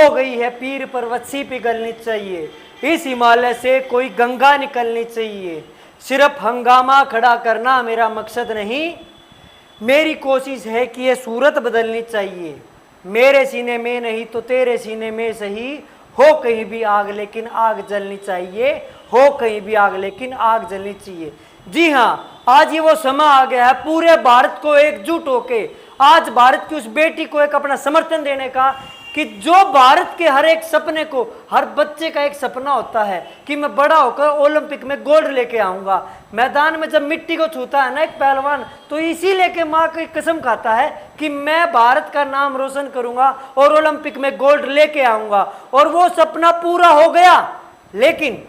हो गई है पीर पर्वत सी पिघलनी चाहिए, इस हिमालय से कोई गंगा निकलनी चाहिए। सिर्फ हंगामा खड़ा करना मेरा मकसद नहीं, मेरी कोशिश है कि ये सूरत बदलनी चाहिए। मेरे सीने में नहीं तो तेरे सीने में सही, हो कहीं भी आग लेकिन आग जलनी चाहिए, हो कहीं भी आग लेकिन आग जलनी चाहिए। जी हाँ, आज ये वो समय आ गया है पूरे भारत को एकजुट होके आज भारत की उस बेटी को एक अपना समर्थन देने का, कि जो भारत के हर एक सपने को, हर बच्चे का एक सपना होता है कि मैं बड़ा होकर ओलंपिक में गोल्ड लेके आऊंगा। मैदान में जब मिट्टी को छूता है ना एक पहलवान, तो इसी लेके माँ की कसम खाता है कि मैं भारत का नाम रोशन करूंगा और ओलंपिक में गोल्ड लेके आऊंगा। और वो सपना पूरा हो गया, लेकिन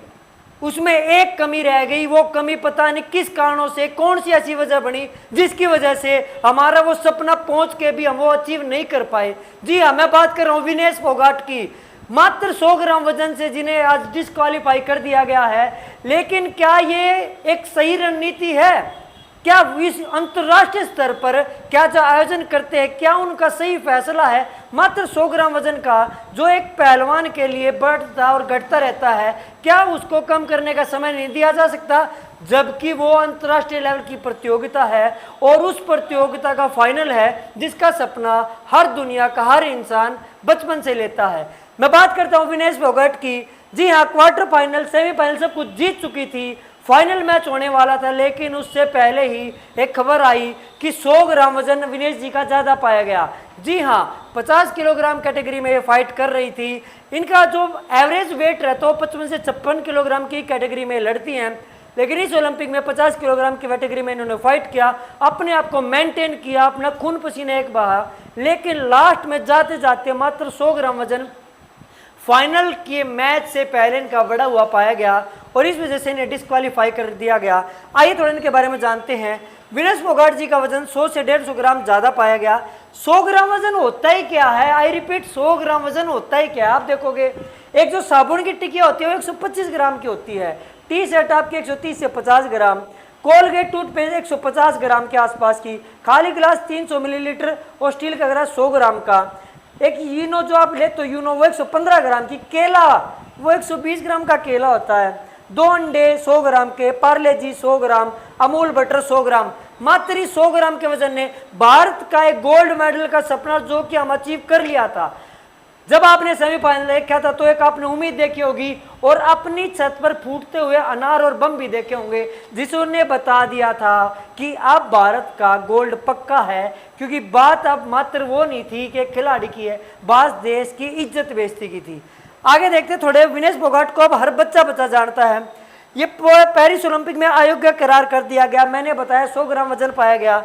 उसमें एक कमी रह गई। वो कमी पता नहीं किस कारणों से, कौन सी ऐसी वजह बनी जिसकी वजह से हमारा वो सपना पहुंच के भी हम वो अचीव नहीं कर पाए। जी हाँ, मैं बात कर रहा हूँ विनेश फोगाट की, मात्र 100 ग्राम वजन से जिन्हें आज डिस्क्वालीफाई कर दिया गया है। लेकिन क्या ये एक सही रणनीति है? क्या इस अंतर्राष्ट्रीय स्तर पर क्या जो आयोजन करते हैं, क्या उनका सही फैसला है? मात्र 100 ग्राम वजन का जो एक पहलवान के लिए बढ़ता और घटता रहता है, क्या उसको कम करने का समय नहीं दिया जा सकता? जबकि वो अंतर्राष्ट्रीय लेवल की प्रतियोगिता है और उस प्रतियोगिता का फाइनल है जिसका सपना हर दुनिया का हर इंसान बचपन से लेता है। मैं बात करता हूँ विनेश फोगाट की। जी हाँ, क्वार्टर फाइनल, सेमीफाइनल सब कुछ जीत चुकी थी, फाइनल मैच होने वाला था, लेकिन उससे पहले ही एक खबर आई कि 100 ग्राम वजन विनेश जी का ज़्यादा पाया गया। जी हाँ, 50 किलोग्राम कैटेगरी में ये फाइट कर रही थी। इनका जो एवरेज वेट रहता है वो 55 से 56 किलोग्राम की कैटेगरी में लड़ती हैं, लेकिन इस ओलंपिक में 50 किलोग्राम की कैटेगरी में इन्होंने फाइट किया, अपने आप को मेंटेन किया, अपना खून पसीना एक बहा, लेकिन लास्ट में जाते जाते मात्र 100 ग्राम वजन फाइनल के मैच से पहले इनका बड़ा हुआ पाया गया और इस वजह से इन्हें डिस्क्वालीफाई कर दिया गया। आइए थोड़ा इनके बारे में जानते हैं। विनेश फोगाट जी का वजन 100 से 150 ग्राम ज़्यादा पाया गया। 100 ग्राम वजन होता ही क्या है? आई रिपीट, 100 ग्राम वजन होता ही क्या है? आप देखोगे, एक जो साबुन की टिकिया होती है वो 125 ग्राम की होती है, टी शर्ट आपकी 130 से 50 ग्राम, कोलगेट टूथपेस्ट 150 ग्राम के आसपास की, खाली गिलास 300 मिलीलीटर और स्टील का गिलास 100 ग्राम का, एक यूनो जो आप ले तो यूनो वो 115 ग्राम की, केला वो 120 ग्राम का केला होता है, 2 अंडे 100 ग्राम के, पार्ले जी 100 ग्राम, अमूल बटर 100 ग्राम। मात्र 100 ग्राम के वजन ने भारत का एक गोल्ड मेडल का सपना जो कि हम अचीव कर लिया था। जब आपने सेमीफाइनल देखा था तो एक आपने उम्मीद देखी होगी और अपनी छत पर फूटते हुए अनार और बम भी देखे होंगे, जिसने बता दिया था कि अब भारत का गोल्ड पक्का है। क्योंकि बात अब मात्र वो नहीं थी कि खिलाड़ी की है, बात देश की इज्जत बेइज्जती की थी। आगे देखते थोड़े। विनेश फोगाट को अब हर बच्चा जानता है। ये पेरिस ओलंपिक में अयोग्य करार कर दिया गया। मैंने बताया 100 ग्राम वजन पाया गया।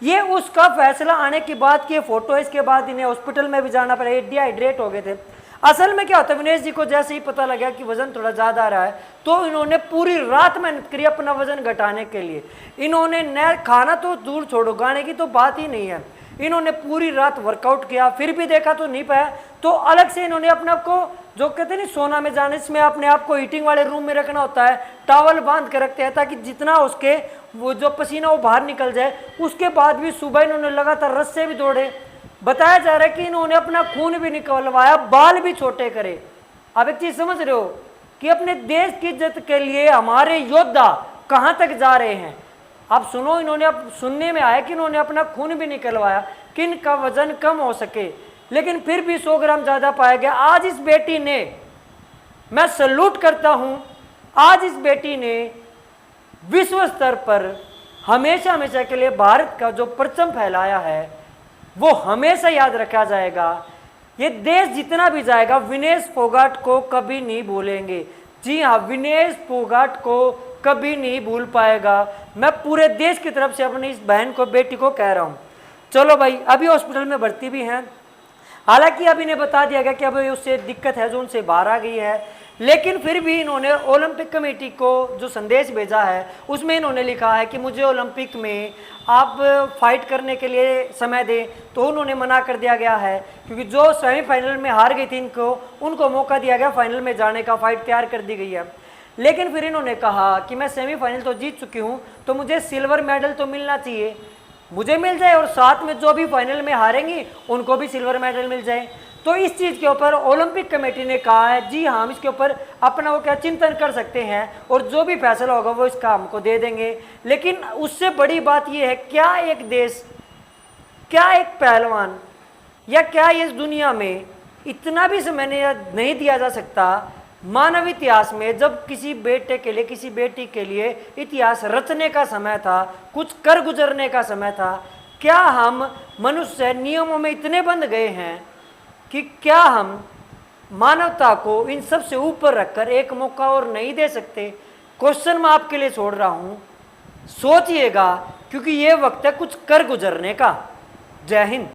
ये उसका फैसला आने के बाद की फोटो है। इसके बाद इन्हें हॉस्पिटल में भी जाना पड़ा, डिहाइड्रेट हो गए थे। असल में क्या होता है, विनेश जी को जैसे ही पता लगा कि वजन थोड़ा ज़्यादा आ रहा है तो इन्होंने पूरी रात मेहनत करी अपना वजन घटाने के लिए। इन्होंने न खाना तो दूर छोड़ो, गाने की तो बात ही नहीं है, इन्होंने पूरी रात वर्कआउट किया, फिर भी देखा तो नहीं पाया। तो अलग से इन्होंने अपने आप को, जो कहते हैं नहीं सोना में जाने, इसमें अपने आप को हीटिंग वाले रूम में रखना होता है, टॉवल बांध कर रखते हैं ताकि जितना उसके वो जो पसीना वो बाहर निकल जाए। उसके बाद भी सुबह इन्होंने लगातार रस्से भी दौड़े। बताया जा रहा है कि इन्होंने अपना खून भी निकलवाया, बाल भी छोटे करे। आप एक चीज समझ रहे हो कि अपने देश की इज्जत के लिए हमारे योद्धा कहाँ तक जा रहे हैं। आप सुनो, इन्होंने, अब सुनने में आया कि इन्होंने अपना खून भी निकलवाया कि इनका वजन कम हो सके, लेकिन फिर भी 100 ग्राम ज़्यादा पाया गया। आज इस बेटी ने, मैं सैल्यूट करता हूँ, आज इस बेटी ने विश्व स्तर पर हमेशा हमेशा के लिए भारत का जो परचम फैलाया है वो हमेशा याद रखा जाएगा। ये देश जितना भी जाएगा विनेश फोगाट को कभी नहीं भूलेंगे। जी हाँ, विनेश फोगाट को कभी नहीं भूल पाएगा। मैं पूरे देश की तरफ से अपनी इस बहन को, बेटी को कह रहा हूँ। चलो भाई, अभी हॉस्पिटल में भर्ती भी हैं। हालांकि अब इन्हें बता दिया गया कि अब उससे दिक्कत है जो उनसे बाहर आ गई है, लेकिन फिर भी इन्होंने ओलंपिक कमेटी को जो संदेश भेजा है उसमें इन्होंने लिखा है कि मुझे ओलंपिक में आप फाइट करने के लिए समय दें। तो उन्होंने मना कर दिया गया है क्योंकि जो सेमीफाइनल में हार गई थी उनको मौका दिया गया फाइनल में जाने का, फाइट तैयार कर दी गई है। लेकिन फिर इन्होंने कहा कि मैं सेमीफाइनल तो जीत चुकी हूँ तो मुझे सिल्वर मेडल तो मिलना चाहिए, मुझे मिल जाए और साथ में जो भी फाइनल में हारेंगी उनको भी सिल्वर मेडल मिल जाए। तो इस चीज़ के ऊपर ओलंपिक कमेटी ने कहा है जी हाँ, हम इसके ऊपर अपना वो क्या चिंतन कर सकते हैं और जो भी फैसला होगा वो इस काम को दे देंगे। लेकिन उससे बड़ी बात ये है, क्या एक देश, क्या एक पहलवान, या क्या इस दुनिया में इतना भी समय नहीं दिया जा सकता मानव इतिहास में, जब किसी बेटे के लिए, किसी बेटी के लिए इतिहास रचने का समय था, कुछ कर गुजरने का समय था। क्या हम मनुष्य नियमों में इतने बंध गए हैं कि क्या हम मानवता को इन सब से ऊपर रखकर एक मौका और नहीं दे सकते? क्वेश्चन मैं आपके लिए छोड़ रहा हूं, सोचिएगा, क्योंकि ये वक्त है कुछ कर गुजरने का। जय हिंद।